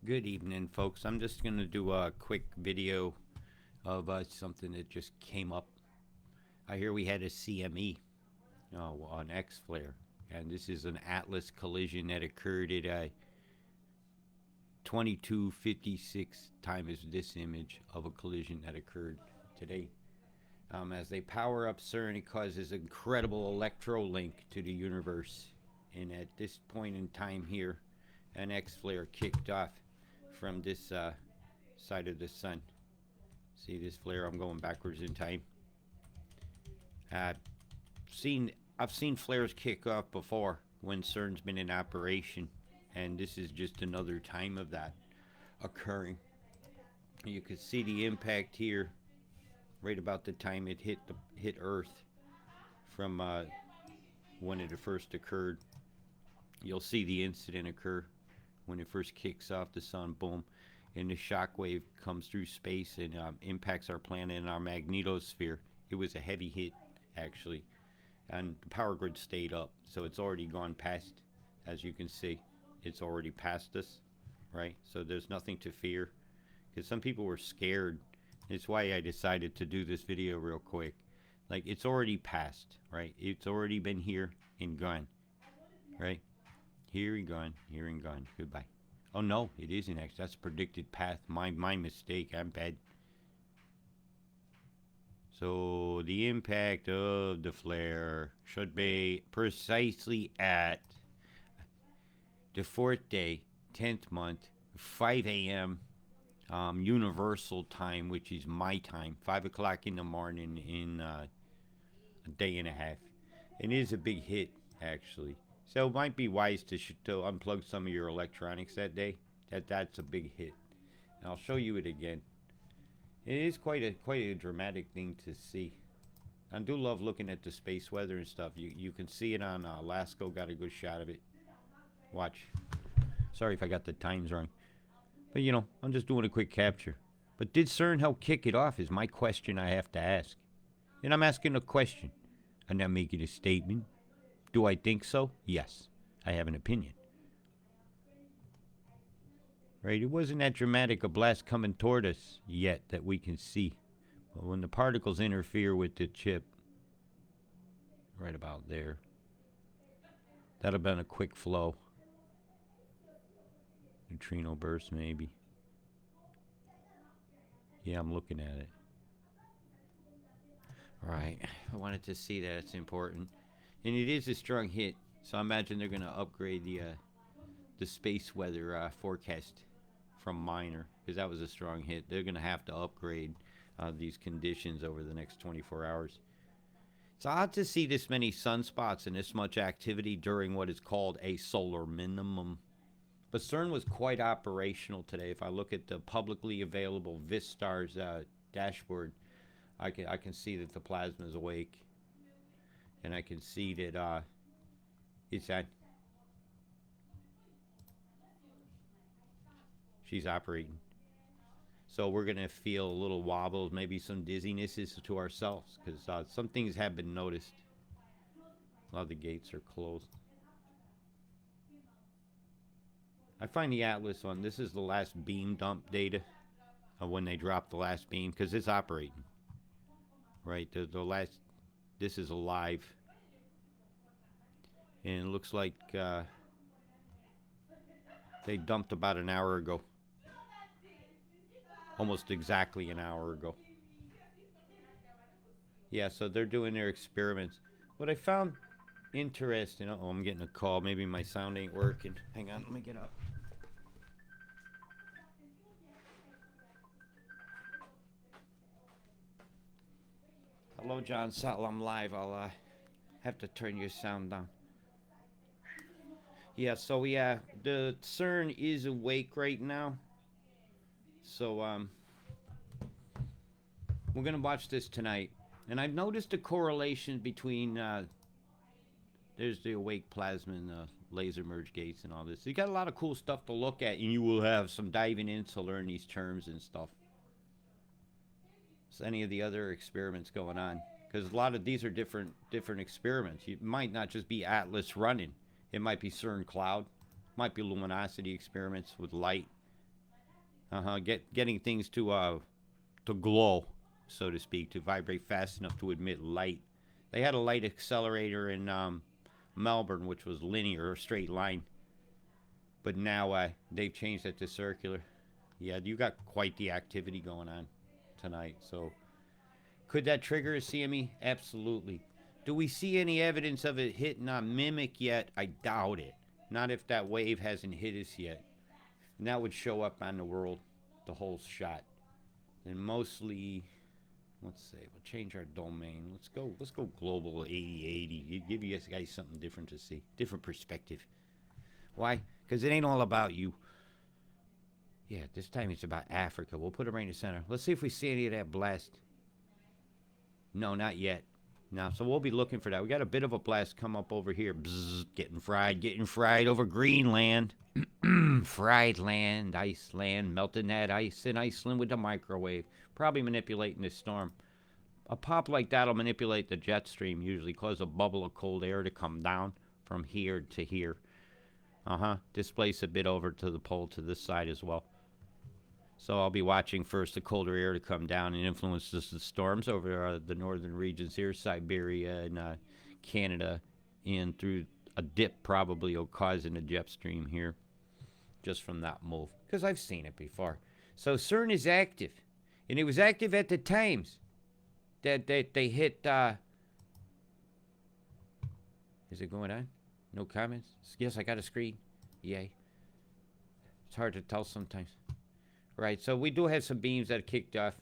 Good evening, folks. I'm just going to do a quick video of something that just came up. I hear we had a CME on X flare, and this is an Atlas collision that occurred at 2256 times this image of a collision that occurred today. As they power up CERN, it causes incredible electro link to the universe. And at this point in time here, an X flare kicked off from this side of the sun. See this flare? I'm going backwards in time. I've seen flares kick off before when CERN's been in operation, and this is just another time of that occurring. You can see the impact here, right about the time it hit Earth from when it first occurred. You'll see the incident occur when it first kicks off the sun, boom, and the shock wave comes through space and impacts our planet and our magnetosphere. It was a heavy hit, actually, and the power grid stayed up, so it's already gone past. As you can see, it's already past us, right? So there's nothing to fear, because some people were scared. It's why I decided to do this video real quick. Like, it's already passed, right? It's already been here and gone, right? Here and gone, here and gone. Goodbye. Oh no, it isn't actually. That's a predicted path. My mistake. I'm bad. So the impact of the flare should be precisely at the 4th day, 10th month, 5 a.m. Universal time, which is my time, 5 o'clock in the morning in a day and a half. It is a big hit, actually. So it might be wise to unplug some of your electronics that day. That's a big hit. And I'll show you it again. It is quite a dramatic thing to see. I do love looking at the space weather and stuff. You can see it on Lasco. Got a good shot of it. Watch. Sorry if I got the times wrong. But you know, I'm just doing a quick capture. But did CERN help kick it off is my question I have to ask. And I'm asking a question. I'm not making a statement. Do I think so? Yes. I have an opinion. Right? It wasn't that dramatic a blast coming toward us yet that we can see. But when the particles interfere with the chip, right about there, that'll have been a quick flow. Neutrino burst, maybe. Yeah, I'm looking at it. Right. I wanted to see that. It's important. And it is a strong hit, so I imagine they're going to upgrade the space weather forecast from minor, because that was a strong hit. They're going to have to upgrade these conditions over the next 24 hours. It's odd to see this many sunspots and this much activity during what is called a solar minimum. But CERN was quite operational today. If I look at the publicly available Vistar's dashboard, I can see that the plasma is awake. And I can see that it's at. She's operating. So we're going to feel a little wobbles, maybe some dizzinesses to ourselves, because some things have been noticed. A lot of the gates are closed. I find the Atlas on, this is the last beam dump data of when they dropped the last beam, because it's operating. Right, the last, this is alive. And it looks like they dumped about an hour ago. Almost exactly an hour ago. Yeah, so they're doing their experiments. What I found interesting, oh, I'm getting a call. Maybe my sound ain't working. Hang on, let me get up. Hello, John Suttle. I'm live. I'll have to turn your sound down. Yeah, so yeah, the CERN is awake right now. So we're gonna watch this tonight, and I've noticed a correlation between there's the awake plasma and the laser merge gates and all this. You got a lot of cool stuff to look at, and you will have some diving in to learn these terms and stuff. So any of the other experiments going on, because a lot of these are different experiments. You might not just be Atlas running. It might be CERN cloud, might be luminosity experiments with light, Getting things to glow, so to speak, to vibrate fast enough to emit light. They had a light accelerator in Melbourne, which was linear or straight line, but now they've changed it to circular. Yeah, you got quite the activity going on tonight. So, could that trigger a CME? Absolutely. Do we see any evidence of it hitting a mimic yet? I doubt it. Not if that wave hasn't hit us yet. And that would show up on the world, the whole shot. And mostly, let's say, we'll change our domain. Let's go global 8080. Give you guys something different to see, different perspective. Why? Because it ain't all about you. Yeah, this time it's about Africa. We'll put it right in the center. Let's see if we see any of that blast. No, not yet. No, so we'll be looking for that. We got a bit of a blast come up over here. Bzzz, getting fried over Greenland. Fried land, Iceland, melting that ice in Iceland with the microwave. Probably manipulating the storm. A pop like that will manipulate the jet stream, usually cause a bubble of cold air to come down from here to here. Displace a bit over to the pole to this side as well. So I'll be watching first the colder air to come down and influence the storms over the northern regions here, Siberia and Canada, and through a dip probably will cause in a jet stream here just from that move, because I've seen it before. So CERN is active, and it was active at the times that they hit. Is it going on? No comments? Yes, I got a screen. Yay. It's hard to tell sometimes. Right, so we do have some beams that kicked off,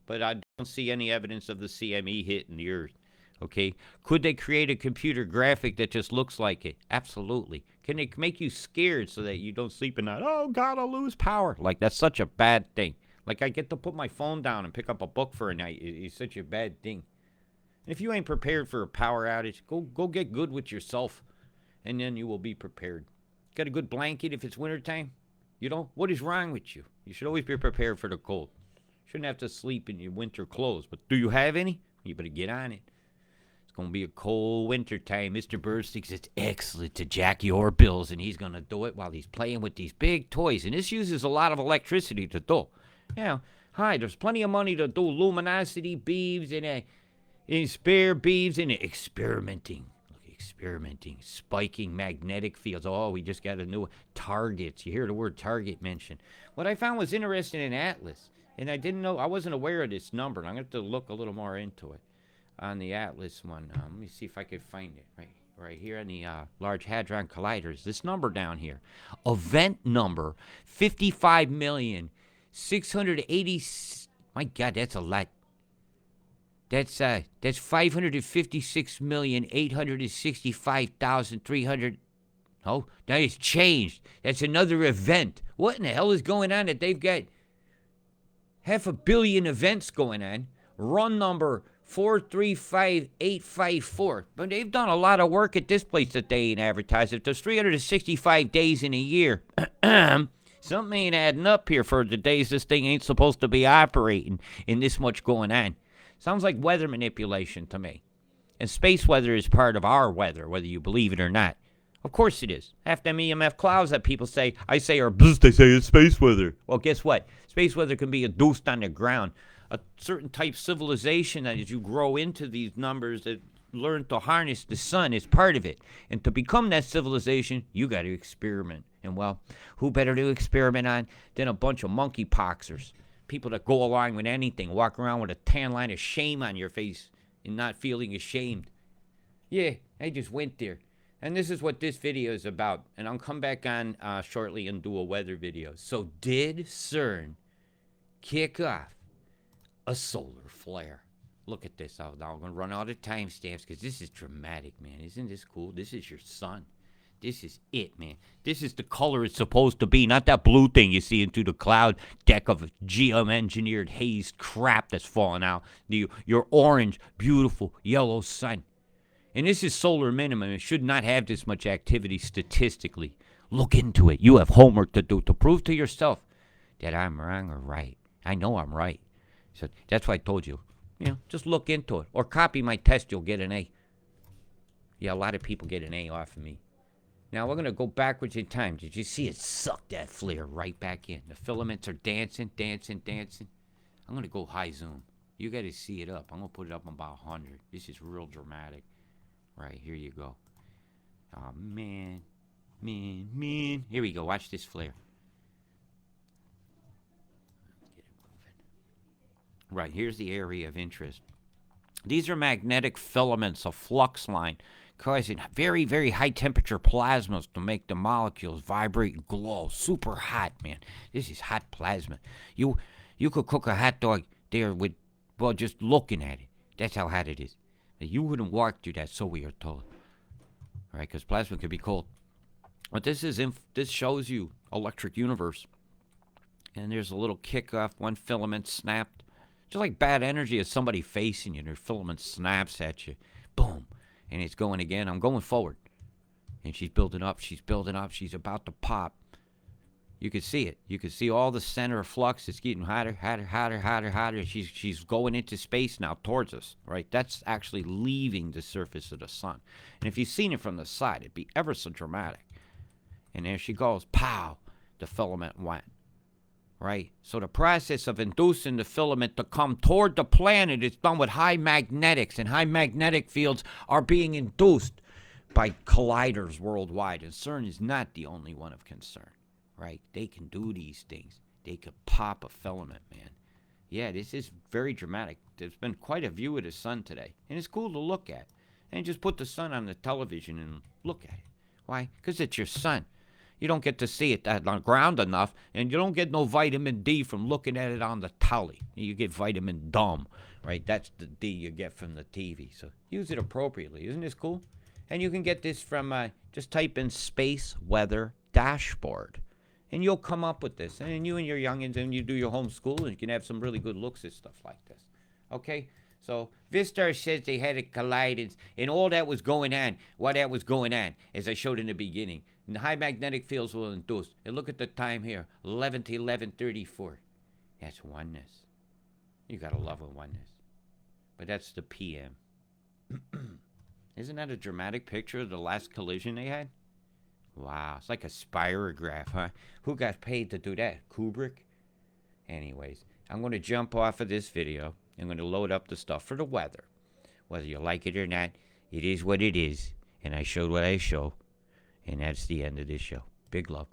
but I don't see any evidence of the CME hitting the Earth. Okay, could they create a computer graphic that just looks like it? Absolutely. Can they make you scared so that you don't sleep at night? Oh God, I'll lose power. Like, that's such a bad thing. Like, I get to put my phone down and pick up a book for a night. It's such a bad thing. And if you ain't prepared for a power outage, go get good with yourself, and then you will be prepared. Got a good blanket if it's wintertime? You know, what is wrong with you? You should always be prepared for the cold. Shouldn't have to sleep in your winter clothes. But do you have any? You better get on it. It's going to be a cold winter time. Mr. Burns thinks it's excellent to jack your bills, and he's going to do it while he's playing with these big toys. And this uses a lot of electricity to do. Yeah, hi, there's plenty of money to do luminosity beams and spare beams and experimenting. Spiking magnetic fields. Oh, we just got a new targets. You hear the word target mentioned. What I found was interesting in Atlas, and I wasn't aware of this number, and I'm going to have to look a little more into it on the Atlas one. Let me see if I can find it right here on the Large Hadron Colliders. This number down here, event number 55,680. My God, that's a lot. That's 556,865,300. Oh, that has changed. That's another event. What in the hell is going on that they've got 500 million events going on? Run number 435854. But they've done a lot of work at this place that they ain't advertised. If there's 365 days in a year, something ain't adding up here for the days this thing ain't supposed to be operating and this much going on. Sounds like weather manipulation to me. And space weather is part of our weather, whether you believe it or not. Of course it is. Half them EMF clouds that people say, I say are bzz, they say it's space weather. Well, guess what? Space weather can be induced on the ground. A certain type of civilization that as you grow into these numbers that learn to harness the sun is part of it. And to become that civilization, you got to experiment. And well, who better to experiment on than a bunch of monkeypoxers? People that go along with anything, walk around with a tan line of shame on your face and not feeling ashamed. Yeah, I just went there. And this is what this video is about. And I'll come back on shortly and do a weather video. So did CERN kick off a solar flare? Look at this. I'm going to run all the timestamps because this is dramatic, man. Isn't this cool? This is your sun. This is it, man. This is the color it's supposed to be, not that blue thing you see into the cloud deck of GM-engineered haze crap that's falling out. Your orange, beautiful, yellow sun. And this is solar minimum. It should not have this much activity statistically. Look into it. You have homework to do to prove to yourself that I'm wrong or right. I know I'm right. So that's why I told you. Just look into it. Or copy my test, you'll get an A. Yeah, a lot of people get an A off of me. Now we're going to go backwards in time. Did you see it suck that flare right back in? The filaments are dancing, dancing, dancing. I'm going to go high zoom. You got to see it up. I'm going to put it up on about 100. This is real dramatic. Right, here you go. Oh, man. Man. Here we go. Watch this flare. Let's get it moving. Right, here's the area of interest. These are magnetic filaments, a flux line, causing very, very high temperature plasmas to make the molecules vibrate and glow. Super hot, man. This is hot plasma. You could cook a hot dog there with, well, just looking at it. That's how hot it is. You wouldn't walk through that, so we are told. Right, because plasma could be cold. But this shows you electric universe. And there's a little kickoff. One filament snapped. Just like bad energy is somebody facing you. Their filament snaps at you. Boom. And it's going again. I'm going forward. And she's building up. She's building up. She's about to pop. You can see it. You can see all the center of flux. It's getting hotter, hotter, hotter, hotter, hotter. She's going into space now towards us, right? That's actually leaving the surface of the sun. And if you've seen it from the side, it'd be ever so dramatic. And there she goes. Pow! The filament went. Right? So the process of inducing the filament to come toward the planet is done with high magnetics, and high magnetic fields are being induced by colliders worldwide. And CERN is not the only one of concern, right? They can do these things. They could pop a filament, man. Yeah, this is very dramatic. There's been quite a view of the sun today, and it's cool to look at. And just put the sun on the television and look at it. Why? Because it's your sun. You don't get to see it on the ground enough, and you don't get no vitamin D from looking at it on the telly. You get vitamin dumb, right? That's the D you get from the TV. So use it appropriately. Isn't this cool? And you can get this from, just type in space weather dashboard, and you'll come up with this. And you and your youngins, and you do your homeschool, and you can have some really good looks at stuff like this. Okay? So Vistar says they had a collide, and all that was going on, as I showed in the beginning. And the high magnetic fields will induce. And look at the time here, 11 to 11:34. That's oneness. You gotta love a oneness. But that's the PM. Isn't that a dramatic picture of the last collision they had? Wow, it's like a spirograph, huh? Who got paid to do that? Kubrick? Anyways, I'm going to jump off of this video. I'm going to load up the stuff for the weather. Whether you like it or not, it is what it is. And I showed what I show. And that's the end of this show. Big love.